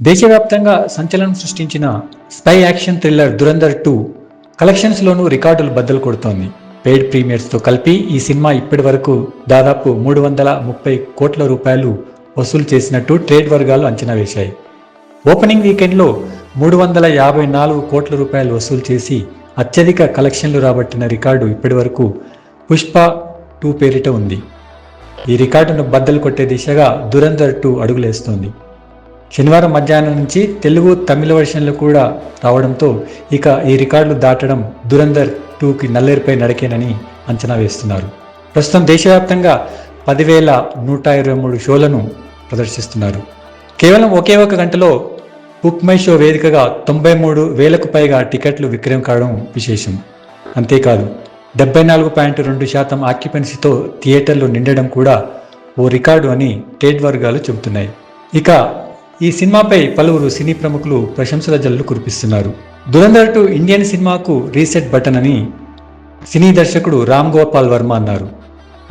దేశవ్యాప్తంగా సంచలనం సృష్టించిన స్పై యాక్షన్ థ్రిల్లర్ దురంధర్ 2 కలెక్షన్స్లోనూ రికార్డులు బద్దలు కొడుతోంది. పెయిడ్ ప్రీమియర్స్తో కలిపి ఈ సినిమా ఇప్పటి వరకు దాదాపు 330 కోట్ల రూపాయలు వసూలు చేసినట్టు ట్రేడ్ వర్గాలు అంచనా వేశాయి. ఓపెనింగ్ వీకెండ్లో 354 కోట్ల రూపాయలు వసూలు చేసి అత్యధిక కలెక్షన్లు రాబట్టిన రికార్డు ఇప్పటి వరకు పుష్ప 2 పేరిట ఉంది. ఈ రికార్డును బద్దలు కొట్టే దిశగా దురంధర్ 2 అడుగులేస్తోంది. శనివారం మధ్యాహ్నం నుంచి తెలుగు, తమిళ వెర్షన్లు కూడా రావడంతో ఇక ఈ రికార్డులు దాటడం దురంధర్ 2కి నల్లేరుపై నడకేనని అంచనా వేస్తున్నారు. ప్రస్తుతం దేశవ్యాప్తంగా 10,123 షోలను ప్రదర్శిస్తున్నారు. కేవలం ఒకే ఒక గంటలో బుక్ మై షో వేదికగా 93,000కు పైగా టికెట్లు విక్రయం కావడం విశేషం. అంతేకాదు 74.2% ఆక్యుపెన్సీతో థియేటర్లు నిండడం కూడా ఓ రికార్డు అని ట్రేడ్ వర్గాలు చెబుతున్నాయి. ఇక ఈ సినిమాపై పలువురు సినీ ప్రముఖులు ప్రశంసల జల్లు కురిపిస్తున్నారు. దురంధర్ 2 ఇండియన్ సినిమాకు రీసెట్ బటన్ అని సినీ దర్శకుడు రామ్ గోపాల్ వర్మ అన్నారు.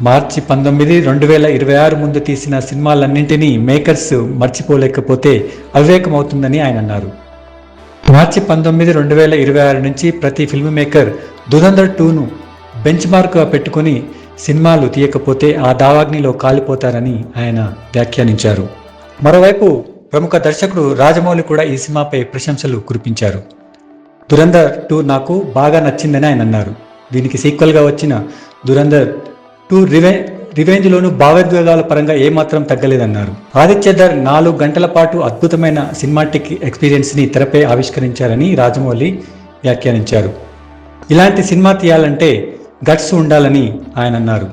మార్చి 19, 2026 ముందు తీసిన సినిమాలన్నింటినీ మేకర్స్ మర్చిపోలేకపోతే అవివేకమవుతుందని ఆయన అన్నారు. మార్చి 19, 2026 నుంచి ప్రతి ఫిల్మ్ మేకర్ దురంధర్ 2ను బెంచ్ మార్క్గా పెట్టుకుని సినిమాలు తీయకపోతే ఆ దావాగ్నిలో కాలిపోతారని ఆయన వ్యాఖ్యానించారు. మరోవైపు ప్రముఖ దర్శకుడు రాజమౌళి కూడా ఈ సినిమాపై ప్రశంసలు కురిపించారు. దురంధర్ 2 నాకు బాగా నచ్చిందని ఆయన అన్నారు. దీనికి సీక్వెల్గా వచ్చిన దురంధర్ 2 రివెంజ్లోనూ భావోద్వేగాల పరంగా ఏమాత్రం తగ్గలేదన్నారు. ఆదిత్యధర్ 4 గంటల పాటు అద్భుతమైన సినిమాటిక్ ఎక్స్పీరియన్స్ని తెరపై ఆవిష్కరించారని రాజమౌళి వ్యాఖ్యానించారు. ఇలాంటి సినిమా తీయాలంటే గట్స్ ఉండాలని ఆయన అన్నారు.